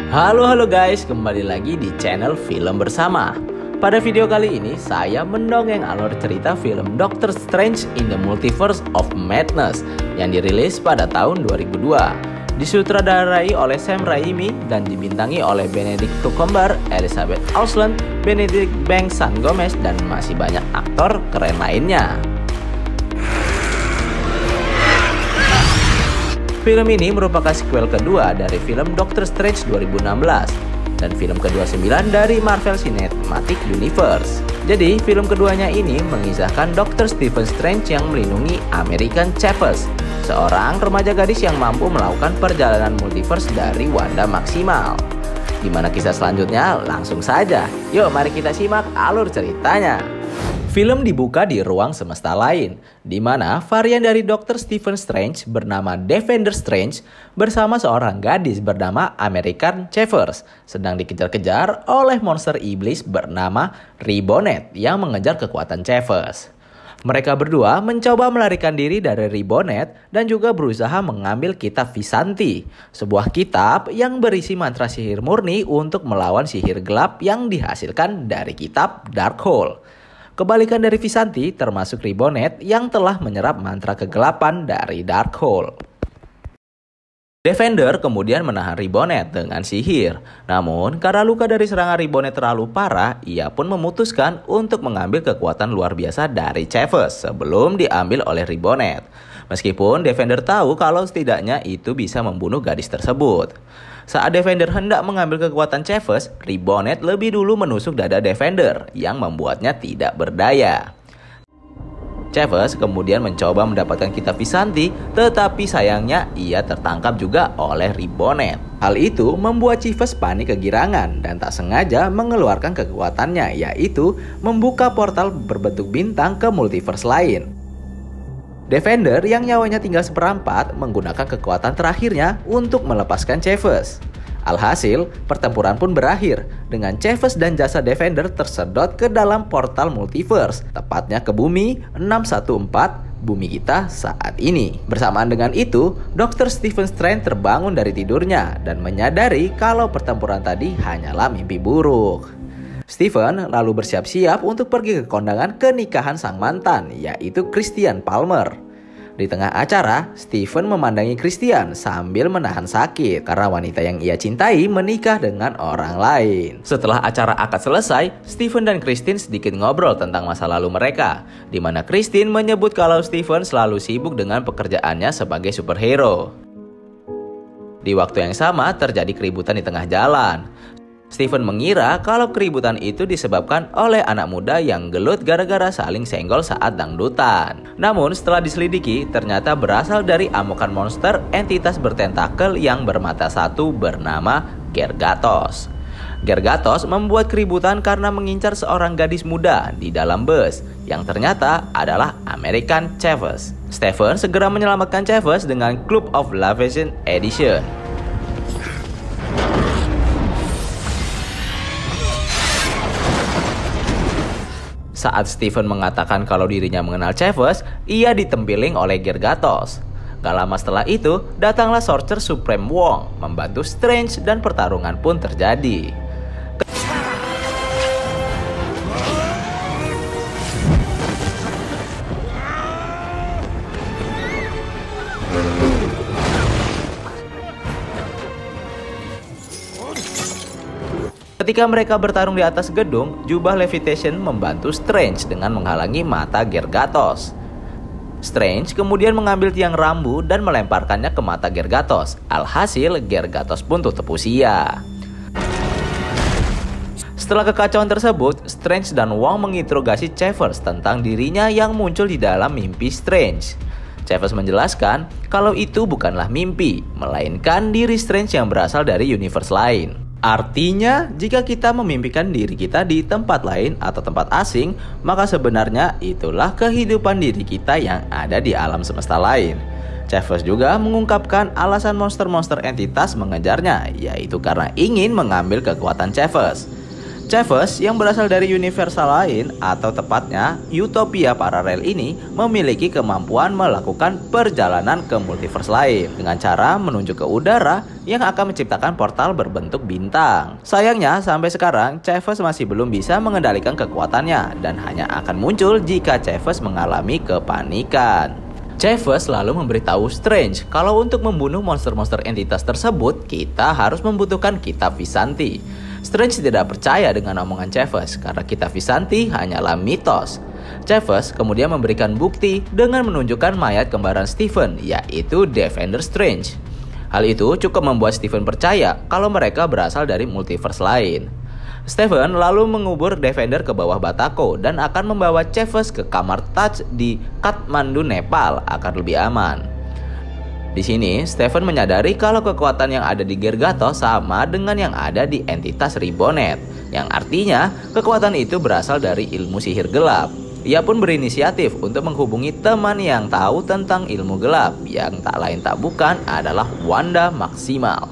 Halo guys, kembali lagi di channel Film Bersama. Pada video kali ini saya mendongeng alur cerita film Doctor Strange in the Multiverse of Madness yang dirilis pada tahun 2002. Disutradarai oleh Sam Raimi dan dibintangi oleh Benedict Cumberbatch, Elizabeth Olsen, Benedict Banks Gomez, dan masih banyak aktor keren lainnya. Film ini merupakan sequel kedua dari film Doctor Strange 2016 dan film ke-29 dari Marvel Cinematic Universe. Jadi, film keduanya ini mengisahkan Dr. Stephen Strange yang melindungi American Chavez, seorang remaja gadis yang mampu melakukan perjalanan multiverse dari Wanda Maximal. Gimana kisah selanjutnya? Langsung saja. Yuk, mari kita simak alur ceritanya. Film dibuka di ruang semesta lain, di mana varian dari Dr. Stephen Strange bernama Defender Strange bersama seorang gadis bernama American Chavez sedang dikejar-kejar oleh monster iblis bernama Ribonet yang mengejar kekuatan Chavez. Mereka berdua mencoba melarikan diri dari Ribonet dan juga berusaha mengambil kitab Visanti, sebuah kitab yang berisi mantra sihir murni untuk melawan sihir gelap yang dihasilkan dari kitab Darkhold. Kebalikan dari Visanti termasuk Ribonet yang telah menyerap mantra kegelapan dari Darkhold. Defender kemudian menahan Ribonet dengan sihir. Namun karena luka dari serangan Ribonet terlalu parah, ia pun memutuskan untuk mengambil kekuatan luar biasa dari Chavez sebelum diambil oleh Ribonet. Meskipun Defender tahu kalau setidaknya itu bisa membunuh gadis tersebut. Saat Defender hendak mengambil kekuatan Chavez, Ribonet lebih dulu menusuk dada Defender yang membuatnya tidak berdaya. Chavez kemudian mencoba mendapatkan kitab Visanti, tetapi sayangnya ia tertangkap juga oleh Ribonet. Hal itu membuat Chavez panik kegirangan dan tak sengaja mengeluarkan kekuatannya, yaitu membuka portal berbentuk bintang ke multiverse lain. Defender yang nyawanya tinggal seperempat menggunakan kekuatan terakhirnya untuk melepaskan Chavez. Alhasil, pertempuran pun berakhir dengan Chavez dan jasa Defender tersedot ke dalam portal multiverse, tepatnya ke bumi 614, bumi kita saat ini. Bersamaan dengan itu, Dr. Stephen Strange terbangun dari tidurnya dan menyadari kalau pertempuran tadi hanyalah mimpi buruk. Stephen lalu bersiap-siap untuk pergi ke kondangan kenikahan sang mantan, yaitu Christian Palmer. Di tengah acara, Stephen memandangi Christian sambil menahan sakit karena wanita yang ia cintai menikah dengan orang lain. Setelah acara akad selesai, Stephen dan Christine sedikit ngobrol tentang masa lalu mereka, di mana Christine menyebut kalau Stephen selalu sibuk dengan pekerjaannya sebagai superhero. Di waktu yang sama, terjadi keributan di tengah jalan. Stephen mengira kalau keributan itu disebabkan oleh anak muda yang gelut gara-gara saling senggol saat dangdutan. Namun setelah diselidiki, ternyata berasal dari amukan monster entitas bertentakel yang bermata satu bernama Gergatos. Gergatos membuat keributan karena mengincar seorang gadis muda di dalam bus yang ternyata adalah American Chavez. Stephen segera menyelamatkan Chavez dengan Club of Lavation Edition. Saat Stephen mengatakan kalau dirinya mengenal Chavez, ia ditempiling oleh Gergatos. Gak lama setelah itu, datanglah Sorcerer Supreme Wong membantu Strange dan pertarungan pun terjadi. Ketika mereka bertarung di atas gedung, jubah Levitation membantu Strange dengan menghalangi mata Gergatos. Strange kemudian mengambil tiang rambu dan melemparkannya ke mata Gergatos. Alhasil, Gergatos pun tutup usia. Setelah kekacauan tersebut, Strange dan Wong menginterogasi Chavez tentang dirinya yang muncul di dalam mimpi Strange. Chavez menjelaskan kalau itu bukanlah mimpi, melainkan diri Strange yang berasal dari universe lain. Artinya, jika kita memimpikan diri kita di tempat lain atau tempat asing, maka sebenarnya itulah kehidupan diri kita yang ada di alam semesta lain. Chavez juga mengungkapkan alasan monster-monster entitas mengejarnya, yaitu karena ingin mengambil kekuatan Chavez. Chavez yang berasal dari universe lain atau tepatnya Utopia Paralel ini memiliki kemampuan melakukan perjalanan ke multiverse lain dengan cara menunjuk ke udara yang akan menciptakan portal berbentuk bintang. Sayangnya sampai sekarang Chavez masih belum bisa mengendalikan kekuatannya dan hanya akan muncul jika Chavez mengalami kepanikan. Chavez lalu memberitahu Strange kalau untuk membunuh monster-monster entitas tersebut kita harus membutuhkan kitab Vishanti. Strange tidak percaya dengan omongan Chavez karena kitab Vishanti hanyalah mitos. Chavez kemudian memberikan bukti dengan menunjukkan mayat kembaran Stephen, yaitu Defender Strange. Hal itu cukup membuat Stephen percaya kalau mereka berasal dari multiverse lain. Stephen lalu mengubur Defender ke bawah Batako dan akan membawa Chavez ke kamar Taj di Kathmandu, Nepal agar lebih aman. Di sini, Stephen menyadari kalau kekuatan yang ada di Gergato sama dengan yang ada di entitas Ribonet, yang artinya kekuatan itu berasal dari ilmu sihir gelap. Ia pun berinisiatif untuk menghubungi teman yang tahu tentang ilmu gelap, yang tak lain tak bukan adalah Wanda Maximal.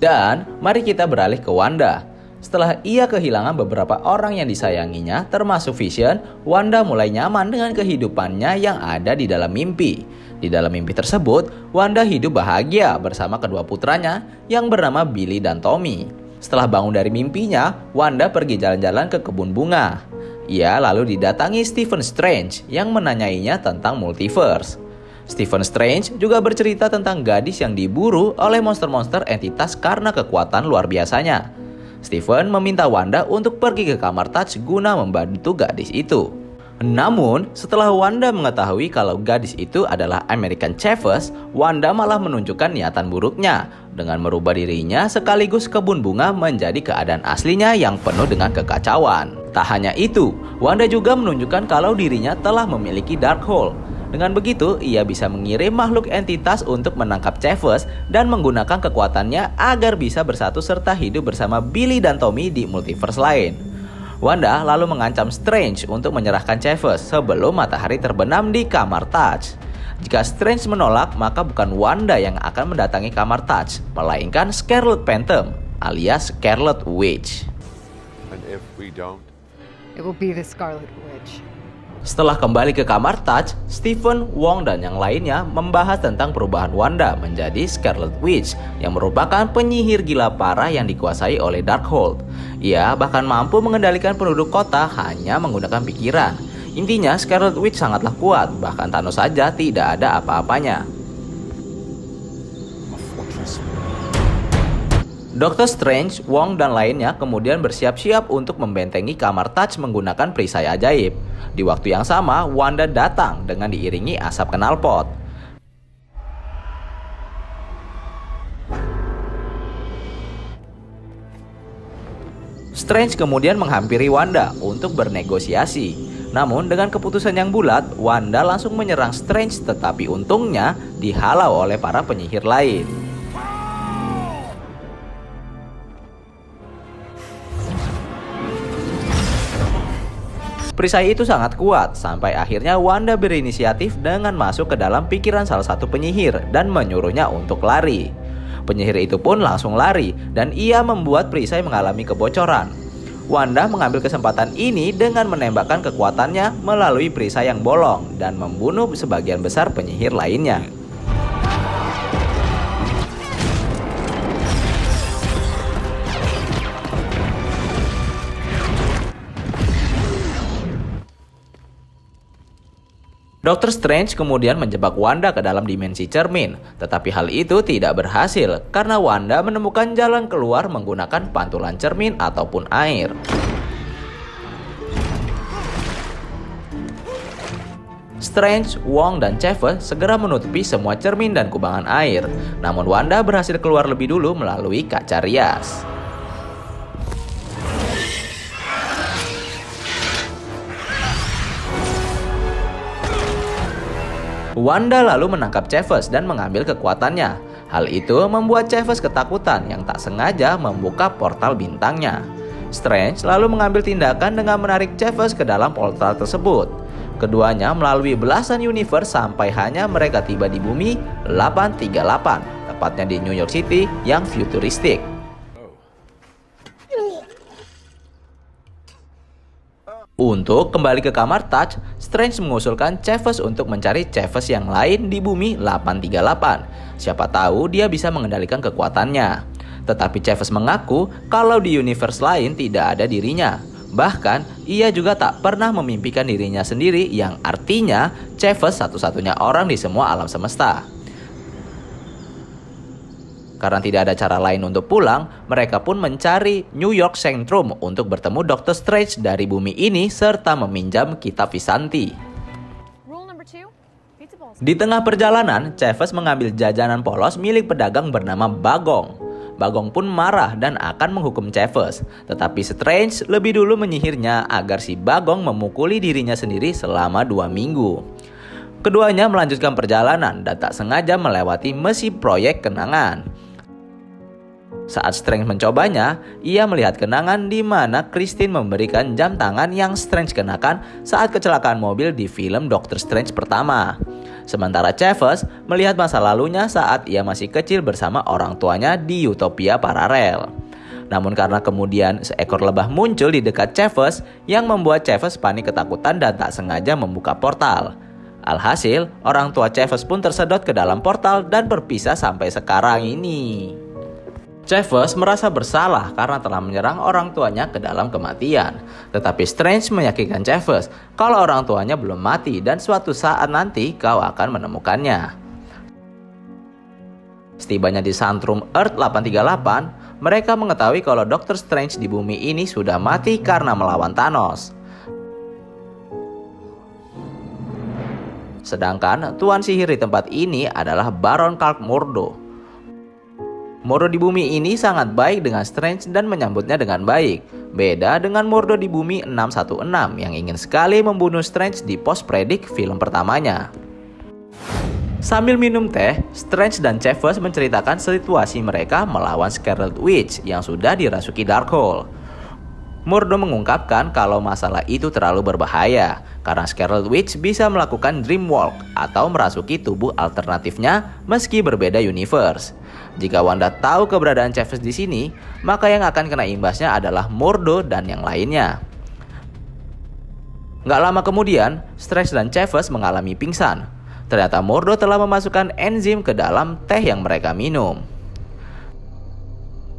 Dan mari kita beralih ke Wanda. Setelah ia kehilangan beberapa orang yang disayanginya, termasuk Vision, Wanda mulai nyaman dengan kehidupannya yang ada di dalam mimpi. Di dalam mimpi tersebut, Wanda hidup bahagia bersama kedua putranya yang bernama Billy dan Tommy. Setelah bangun dari mimpinya, Wanda pergi jalan-jalan ke kebun bunga. Ia lalu didatangi Stephen Strange yang menanyainya tentang multiverse. Stephen Strange juga bercerita tentang gadis yang diburu oleh monster-monster entitas karena kekuatan luar biasanya. Stephen meminta Wanda untuk pergi ke kamar Taj guna membantu gadis itu. Namun, setelah Wanda mengetahui kalau gadis itu adalah American Chavez, Wanda malah menunjukkan niatan buruknya dengan merubah dirinya sekaligus kebun bunga menjadi keadaan aslinya yang penuh dengan kekacauan. Tak hanya itu, Wanda juga menunjukkan kalau dirinya telah memiliki Darkhold. Dengan begitu, ia bisa mengirim makhluk entitas untuk menangkap Chavez dan menggunakan kekuatannya agar bisa bersatu serta hidup bersama Billy dan Tommy di multiverse lain. Wanda lalu mengancam Strange untuk menyerahkan Chavez sebelum matahari terbenam di kamar Taj. Jika Strange menolak, maka bukan Wanda yang akan mendatangi kamar Taj, melainkan Scarlet Phantom alias Scarlet Witch. And if we don't, it will be the Scarlet Witch. Setelah kembali ke kamar Taj, Stephen, Wong, dan yang lainnya membahas tentang perubahan Wanda menjadi Scarlet Witch yang merupakan penyihir gila parah yang dikuasai oleh Darkhold. Ia bahkan mampu mengendalikan penduduk kota hanya menggunakan pikiran. Intinya Scarlet Witch sangatlah kuat, bahkan Thanos saja tidak ada apa-apanya. Dr. Strange, Wong, dan lainnya kemudian bersiap-siap untuk membentengi kamar Taj menggunakan perisai ajaib. Di waktu yang sama, Wanda datang dengan diiringi asap knalpot. Strange kemudian menghampiri Wanda untuk bernegosiasi. Namun dengan keputusan yang bulat, Wanda langsung menyerang Strange, tetapi untungnya dihalau oleh para penyihir lain. Perisai itu sangat kuat, sampai akhirnya Wanda berinisiatif dengan masuk ke dalam pikiran salah satu penyihir dan menyuruhnya untuk lari. Penyihir itu pun langsung lari, dan ia membuat perisai mengalami kebocoran. Wanda mengambil kesempatan ini dengan menembakkan kekuatannya melalui perisai yang bolong dan membunuh sebagian besar penyihir lainnya. Dr. Strange kemudian menjebak Wanda ke dalam dimensi cermin, tetapi hal itu tidak berhasil karena Wanda menemukan jalan keluar menggunakan pantulan cermin ataupun air. Strange, Wong, dan Chavez segera menutupi semua cermin dan kubangan air, namun Wanda berhasil keluar lebih dulu melalui kaca rias. Wanda lalu menangkap Chavez dan mengambil kekuatannya. Hal itu membuat Chavez ketakutan yang tak sengaja membuka portal bintangnya. Strange lalu mengambil tindakan dengan menarik Chavez ke dalam portal tersebut. Keduanya melalui belasan universe sampai hanya mereka tiba di bumi 838, tepatnya di New York City yang futuristik. Untuk kembali ke kamar Touch, Strange mengusulkan Chavez untuk mencari Chavez yang lain di bumi 838. Siapa tahu dia bisa mengendalikan kekuatannya. Tetapi Chavez mengaku kalau di universe lain tidak ada dirinya. Bahkan, ia juga tak pernah memimpikan dirinya sendiri, yang artinya Chavez satu-satunya orang di semua alam semesta. Karena tidak ada cara lain untuk pulang, mereka pun mencari New York Centrum untuk bertemu Dr. Strange dari bumi ini serta meminjam kitab Visanti. Di tengah perjalanan, Chavez mengambil jajanan polos milik pedagang bernama Bagong. Bagong pun marah dan akan menghukum Chavez, tetapi Strange lebih dulu menyihirnya agar si Bagong memukuli dirinya sendiri selama 2 minggu. Keduanya melanjutkan perjalanan dan tak sengaja melewati mesi proyek kenangan. Saat Strange mencobanya, ia melihat kenangan di mana Christine memberikan jam tangan yang Strange kenakan saat kecelakaan mobil di film Doctor Strange pertama. Sementara Chavez melihat masa lalunya saat ia masih kecil bersama orang tuanya di Utopia Paralel. Namun karena kemudian seekor lebah muncul di dekat Chavez yang membuat Chavez panik ketakutan dan tak sengaja membuka portal. Alhasil, orang tua Chavez pun tersedot ke dalam portal dan berpisah sampai sekarang ini. Chavez merasa bersalah karena telah menyerang orang tuanya ke dalam kematian. Tetapi Strange meyakinkan Chavez kalau orang tuanya belum mati dan suatu saat nanti kau akan menemukannya. Setibanya di Centrum Earth 838, mereka mengetahui kalau Dr. Strange di bumi ini sudah mati karena melawan Thanos. Sedangkan tuan sihir di tempat ini adalah Baron Karl Mordo. Mordo di bumi ini sangat baik dengan Strange dan menyambutnya dengan baik. Beda dengan Mordo di bumi 616 yang ingin sekali membunuh Strange di post-predik film pertamanya. Sambil minum teh, Strange dan Chavez menceritakan situasi mereka melawan Scarlet Witch yang sudah dirasuki Darkhold. Mordo mengungkapkan kalau masalah itu terlalu berbahaya karena Scarlet Witch bisa melakukan dreamwalk atau merasuki tubuh alternatifnya meski berbeda universe. Jika Wanda tahu keberadaan Chavez di sini, maka yang akan kena imbasnya adalah Mordo dan yang lainnya. Gak lama kemudian, Strange dan Chavez mengalami pingsan. Ternyata Mordo telah memasukkan enzim ke dalam teh yang mereka minum.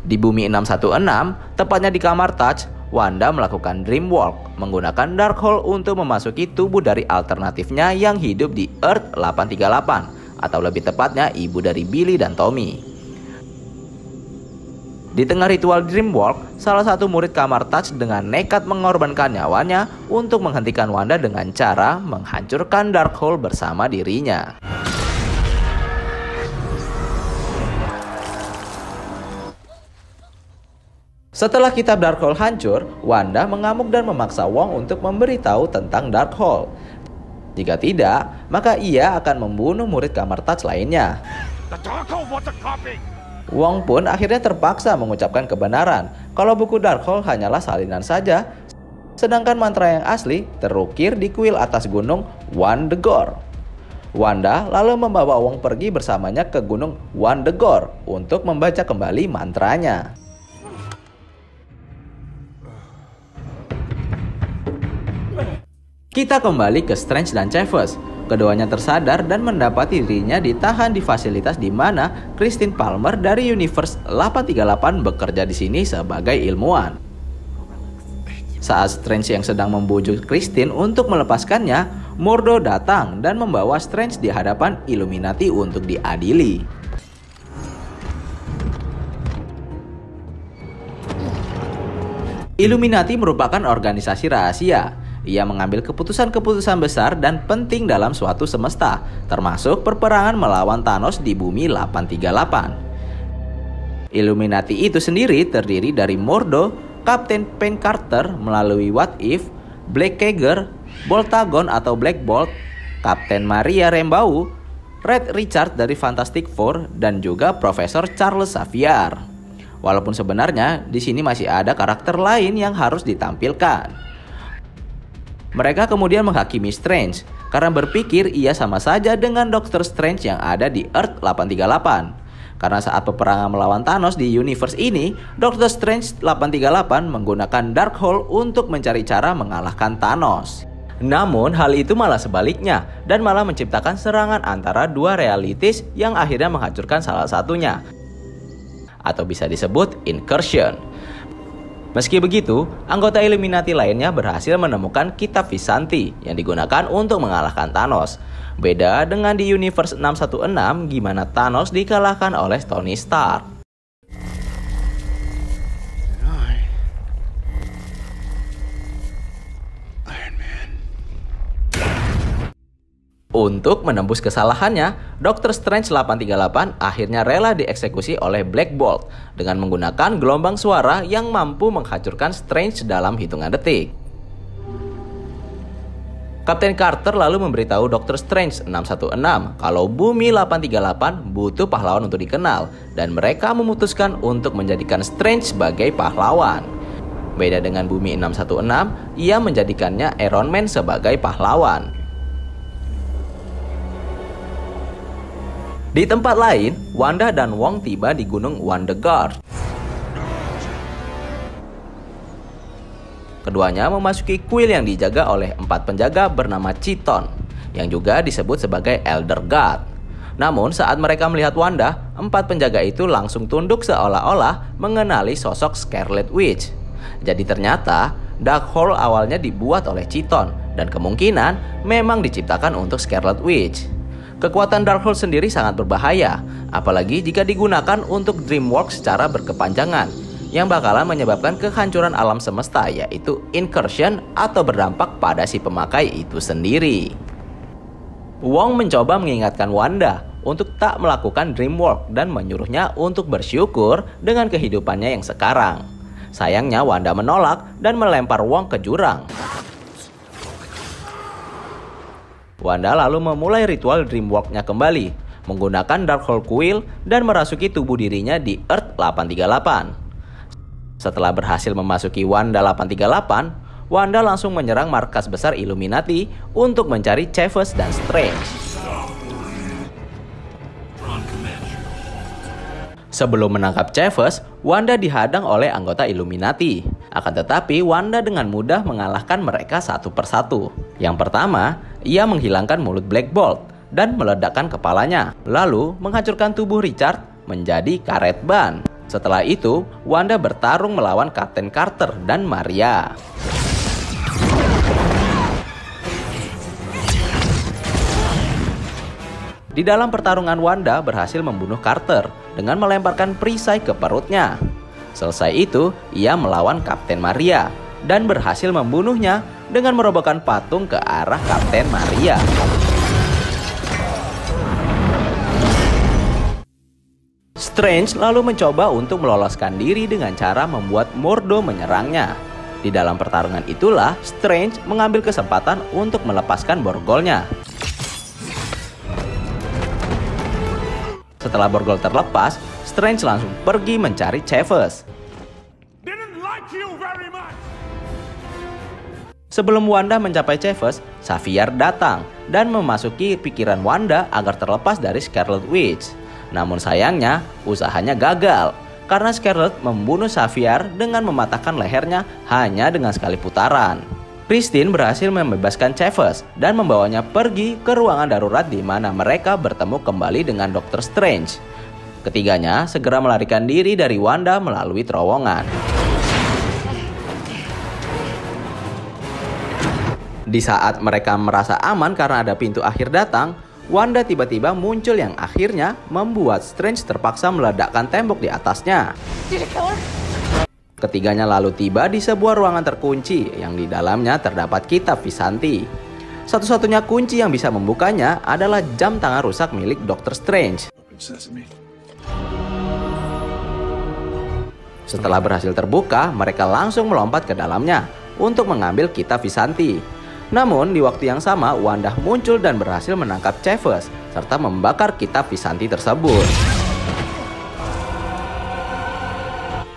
Di bumi 616, tepatnya di kamar Touch, Wanda melakukan dreamwalk menggunakan Darkhold untuk memasuki tubuh dari alternatifnya yang hidup di Earth 838, atau lebih tepatnya ibu dari Billy dan Tommy. Di tengah ritual dreamwalk, salah satu murid kamar Touch dengan nekat mengorbankan nyawanya untuk menghentikan Wanda dengan cara menghancurkan Darkhold bersama dirinya. Setelah kitab Darkhold hancur, Wanda mengamuk dan memaksa Wong untuk memberitahu tentang Darkhold. Jika tidak, maka ia akan membunuh murid kamar Touch lainnya. Wong pun akhirnya terpaksa mengucapkan kebenaran kalau buku Darkhold hanyalah salinan saja, sedangkan mantra yang asli terukir di kuil atas gunung Wandegor. Wanda lalu membawa Wong pergi bersamanya ke gunung Wandegor untuk membaca kembali mantranya. Kita kembali ke Strange dan Chavez. Keduanya tersadar dan mendapati dirinya ditahan di fasilitas di mana Christine Palmer dari Universe 838 bekerja di sini sebagai ilmuwan. Saat Strange yang sedang membujuk Christine untuk melepaskannya, Mordo datang dan membawa Strange di hadapan Illuminati untuk diadili. Illuminati merupakan organisasi rahasia. Ia mengambil keputusan-keputusan besar dan penting dalam suatu semesta, termasuk perperangan melawan Thanos di bumi 838. Illuminati itu sendiri terdiri dari Mordo, Kapten Pen Carter melalui What If, Black Keger, Boltagon atau Black Bolt, Kapten Maria Rambeau, Red Richard dari Fantastic Four, dan juga Profesor Charles Xavier. Walaupun sebenarnya di sini masih ada karakter lain yang harus ditampilkan. Mereka kemudian menghakimi Strange karena berpikir ia sama saja dengan Dr. Strange yang ada di Earth 838. Karena saat peperangan melawan Thanos di universe ini, Doctor Strange 838 menggunakan Darkhold untuk mencari cara mengalahkan Thanos. Namun hal itu malah sebaliknya dan malah menciptakan serangan antara dua realities yang akhirnya menghancurkan salah satunya. Atau bisa disebut incursion. Meski begitu, anggota Illuminati lainnya berhasil menemukan kitab Vishanti yang digunakan untuk mengalahkan Thanos. Beda dengan di universe 616 gimana Thanos dikalahkan oleh Tony Stark. Untuk menembus kesalahannya, Doctor Strange 838 akhirnya rela dieksekusi oleh Black Bolt dengan menggunakan gelombang suara yang mampu menghancurkan Strange dalam hitungan detik. Kapten Carter lalu memberitahu Doctor Strange 616 kalau Bumi 838 butuh pahlawan untuk dikenal dan mereka memutuskan untuk menjadikan Strange sebagai pahlawan. Beda dengan Bumi 616, ia menjadikannya Iron Man sebagai pahlawan. Di tempat lain, Wanda dan Wong tiba di Gunung Wandegard. Keduanya memasuki kuil yang dijaga oleh 4 penjaga bernama Chiton, yang juga disebut sebagai Elder God. Namun saat mereka melihat Wanda, 4 penjaga itu langsung tunduk seolah-olah mengenali sosok Scarlet Witch. Jadi ternyata Darkhold awalnya dibuat oleh Chiton dan kemungkinan memang diciptakan untuk Scarlet Witch. Kekuatan Darkhold sendiri sangat berbahaya, apalagi jika digunakan untuk Dreamworks secara berkepanjangan, yang bakalan menyebabkan kehancuran alam semesta, yaitu incursion atau berdampak pada si pemakai itu sendiri. Wong mencoba mengingatkan Wanda untuk tak melakukan Dreamworks dan menyuruhnya untuk bersyukur dengan kehidupannya yang sekarang. Sayangnya Wanda menolak dan melempar Wong ke jurang. Wanda lalu memulai ritual Dreamworks-nya kembali, menggunakan Darkhold Coil dan merasuki tubuh dirinya di Earth 838. Setelah berhasil memasuki Wanda 838, Wanda langsung menyerang markas besar Illuminati untuk mencari Chavez dan Strange. Sebelum menangkap Chavez, Wanda dihadang oleh anggota Illuminati. Akan tetapi, Wanda dengan mudah mengalahkan mereka satu persatu. Yang pertama, ia menghilangkan mulut Black Bolt dan meledakkan kepalanya, lalu menghancurkan tubuh Richard menjadi karet ban. Setelah itu, Wanda bertarung melawan Kapten Carter dan Maria. Di dalam pertarungan, Wanda berhasil membunuh Carter dengan melemparkan perisai ke perutnya. Selesai itu, ia melawan Kapten Maria dan berhasil membunuhnya dengan merobohkan patung ke arah Kapten Maria. Strange lalu mencoba untuk meloloskan diri dengan cara membuat Mordo menyerangnya. Di dalam pertarungan itulah Strange mengambil kesempatan untuk melepaskan borgolnya. Setelah borgol terlepas, Strange langsung pergi mencari Chavez. Sebelum Wanda mencapai Chavez, Xavier datang dan memasuki pikiran Wanda agar terlepas dari Scarlet Witch. Namun sayangnya, usahanya gagal karena Scarlet membunuh Xavier dengan mematahkan lehernya hanya dengan sekali putaran. Christine berhasil membebaskan Chavez dan membawanya pergi ke ruangan darurat di mana mereka bertemu kembali dengan Doctor Strange. Ketiganya segera melarikan diri dari Wanda melalui terowongan. Di saat mereka merasa aman karena ada pintu akhir datang, Wanda tiba-tiba muncul yang akhirnya membuat Strange terpaksa meledakkan tembok di atasnya. Ketiganya lalu tiba di sebuah ruangan terkunci yang di dalamnya terdapat kitab Vishanti. Satu-satunya kunci yang bisa membukanya adalah jam tangan rusak milik Doctor Strange. Setelah berhasil terbuka, mereka langsung melompat ke dalamnya untuk mengambil kitab Vishanti. Namun di waktu yang sama, Wanda muncul dan berhasil menangkap Chavez serta membakar kitab Vishanti tersebut.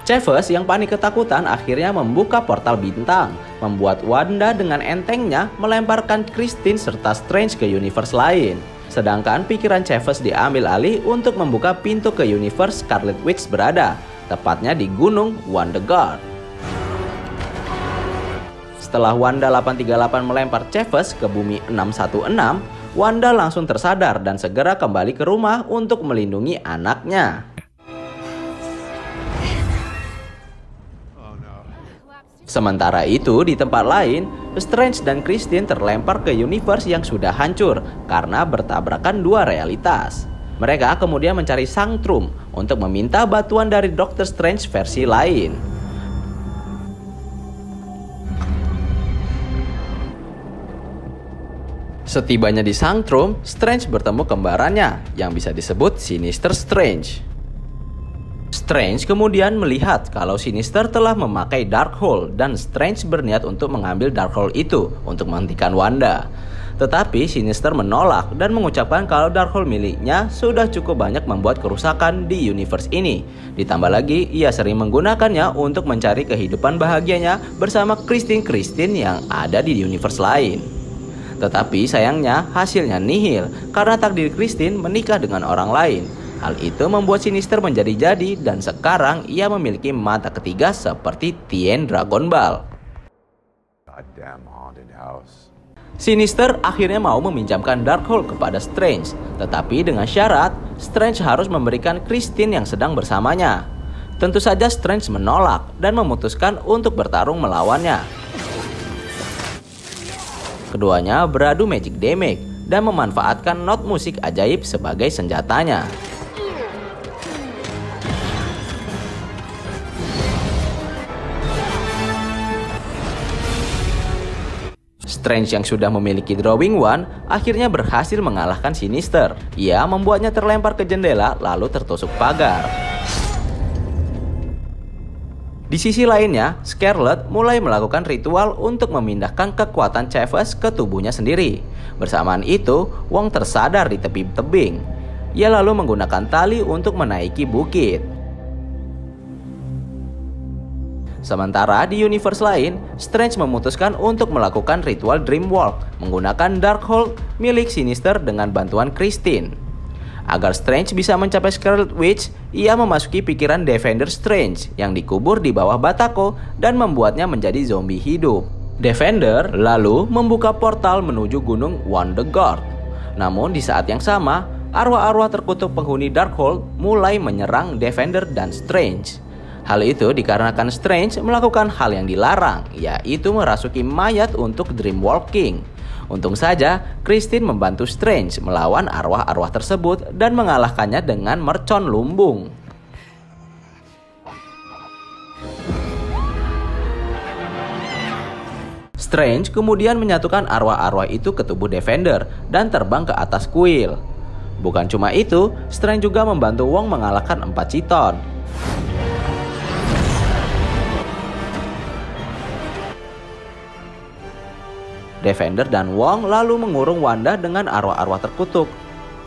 Chavez yang panik ketakutan akhirnya membuka portal bintang, membuat Wanda dengan entengnya melemparkan Christine serta Strange ke universe lain. Sedangkan pikiran Chavez diambil alih untuk membuka pintu ke universe Scarlet Witch berada, tepatnya di Gunung Wundagore. Setelah Wanda 838 melempar Chavez ke bumi 616, Wanda langsung tersadar dan segera kembali ke rumah untuk melindungi anaknya. Sementara itu, di tempat lain, Strange dan Christine terlempar ke universe yang sudah hancur karena bertabrakan dua realitas. Mereka kemudian mencari Sanctum untuk meminta bantuan dari Doctor Strange versi lain. Setibanya di Sanctum, Strange bertemu kembarannya yang bisa disebut Sinister Strange. Strange kemudian melihat kalau Sinister telah memakai Darkhold dan Strange berniat untuk mengambil Darkhold itu untuk menghentikan Wanda. Tetapi Sinister menolak dan mengucapkan kalau Darkhold miliknya sudah cukup banyak membuat kerusakan di universe ini. Ditambah lagi, ia sering menggunakannya untuk mencari kehidupan bahagianya bersama Christine yang ada di universe lain. Tetapi sayangnya hasilnya nihil karena takdir Christine menikah dengan orang lain. Hal itu membuat Sinister menjadi-jadi dan sekarang ia memiliki mata ketiga seperti Tien Dragon Ball. Goddamn haunted house. Sinister akhirnya mau meminjamkan Darkhold kepada Strange, tetapi dengan syarat Strange harus memberikan Christine yang sedang bersamanya. Tentu saja Strange menolak dan memutuskan untuk bertarung melawannya. Keduanya beradu magic damage dan memanfaatkan not musik ajaib sebagai senjatanya. Strange yang sudah memiliki Drawing Wand akhirnya berhasil mengalahkan Sinister. Ia membuatnya terlempar ke jendela lalu tertusuk pagar. Di sisi lainnya, Scarlet mulai melakukan ritual untuk memindahkan kekuatan Chavez ke tubuhnya sendiri. Bersamaan itu, Wong tersadar di tepi tebing. Ia lalu menggunakan tali untuk menaiki bukit. Sementara di universe lain, Strange memutuskan untuk melakukan ritual Dreamwalk menggunakan Darkhold milik Sinister dengan bantuan Christine. Agar Strange bisa mencapai Scarlet Witch, ia memasuki pikiran Defender Strange yang dikubur di bawah batako dan membuatnya menjadi zombie hidup. Defender lalu membuka portal menuju Gunung Wundagore. Namun di saat yang sama, arwah-arwah terkutuk penghuni Darkhold mulai menyerang Defender dan Strange. Hal itu dikarenakan Strange melakukan hal yang dilarang, yaitu merasuki mayat untuk dreamwalking. Untung saja, Christine membantu Strange melawan arwah-arwah tersebut dan mengalahkannya dengan mercon lumbung. Strange kemudian menyatukan arwah-arwah itu ke tubuh Defender dan terbang ke atas kuil. Bukan cuma itu, Strange juga membantu Wong mengalahkan 4 Citon. Defender dan Wong lalu mengurung Wanda dengan arwah-arwah terkutuk.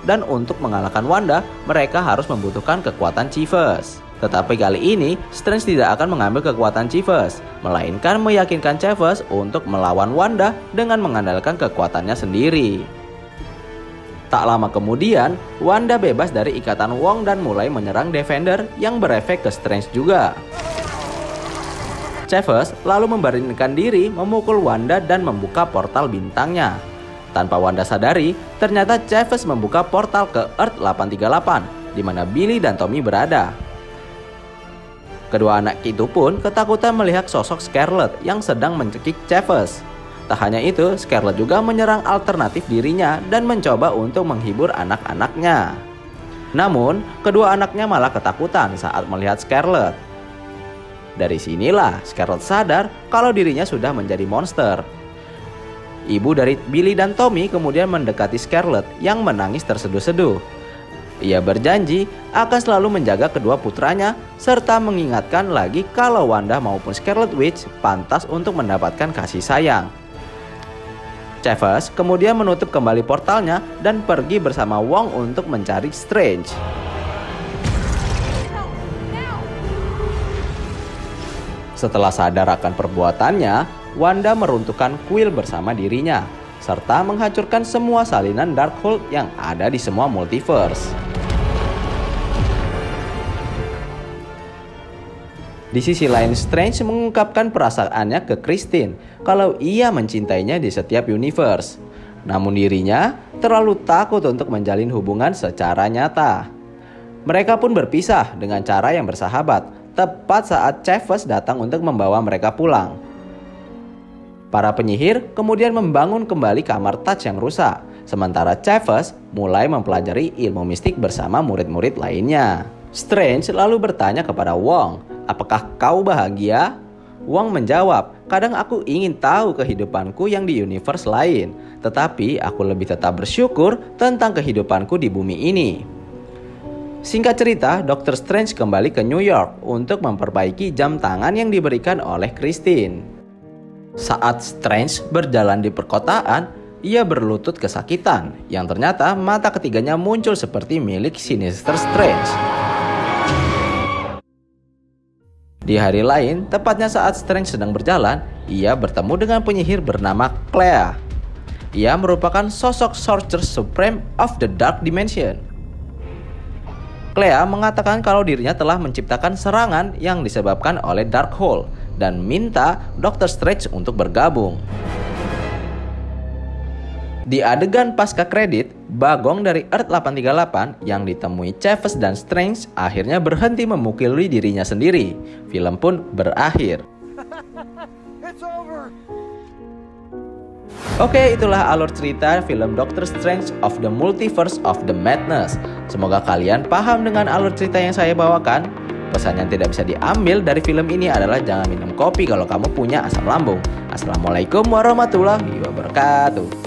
Dan untuk mengalahkan Wanda, mereka harus membutuhkan kekuatan Chavez. Tetapi kali ini, Strange tidak akan mengambil kekuatan Chavez, melainkan meyakinkan Chavez untuk melawan Wanda dengan mengandalkan kekuatannya sendiri. Tak lama kemudian, Wanda bebas dari ikatan Wong dan mulai menyerang Defender yang berefek ke Strange juga. Chavez lalu membaringkan diri memukul Wanda dan membuka portal bintangnya. Tanpa Wanda sadari, ternyata Chavez membuka portal ke Earth 838, di mana Billy dan Tommy berada. Kedua anak itu pun ketakutan melihat sosok Scarlet yang sedang mencekik Chavez. Tak hanya itu, Scarlet juga menyerang alternatif dirinya dan mencoba untuk menghibur anak-anaknya. Namun, kedua anaknya malah ketakutan saat melihat Scarlet. Dari sinilah Scarlet sadar kalau dirinya sudah menjadi monster. Ibu dari Billy dan Tommy kemudian mendekati Scarlet yang menangis terseduh-seduh. Ia berjanji akan selalu menjaga kedua putranya serta mengingatkan lagi kalau Wanda maupun Scarlet Witch pantas untuk mendapatkan kasih sayang. Chavez kemudian menutup kembali portalnya dan pergi bersama Wong untuk mencari Strange. Setelah sadar akan perbuatannya, Wanda meruntuhkan kuil bersama dirinya. serta menghancurkan semua salinan Darkhold yang ada di semua multiverse. Di sisi lain, Strange mengungkapkan perasaannya ke Christine kalau ia mencintainya di setiap universe. Namun dirinya terlalu takut untuk menjalin hubungan secara nyata. Mereka pun berpisah dengan cara yang bersahabat, tepat saat Chavez datang untuk membawa mereka pulang. Para penyihir kemudian membangun kembali kamar Touch yang rusak, sementara Chavez mulai mempelajari ilmu mistik bersama murid-murid lainnya. Strange lalu bertanya kepada Wong, "Apakah kau bahagia?" Wong menjawab, "Kadang aku ingin tahu kehidupanku yang di universe lain, tetapi aku lebih tetap bersyukur tentang kehidupanku di bumi ini." Singkat cerita, Dr. Strange kembali ke New York untuk memperbaiki jam tangan yang diberikan oleh Christine. Saat Strange berjalan di perkotaan, ia berlutut kesakitan, yang ternyata mata ketiganya muncul seperti milik Sinister Strange. Di hari lain, tepatnya saat Strange sedang berjalan, ia bertemu dengan penyihir bernama Clea. Ia merupakan sosok Sorcerer Supreme of the Dark Dimension. Clea mengatakan kalau dirinya telah menciptakan serangan yang disebabkan oleh Darkhold dan minta Dr. Strange untuk bergabung. Di adegan pasca kredit, Bagong dari Earth 838 yang ditemui Chavez dan Strange akhirnya berhenti memukuli dirinya sendiri. Film pun berakhir. Oke, itulah alur cerita film Doctor Strange of the Multiverse of the Madness. Semoga kalian paham dengan alur cerita yang saya bawakan. Pesan yang tidak bisa diambil dari film ini adalah jangan minum kopi kalau kamu punya asam lambung. Assalamualaikum warahmatullahi wabarakatuh.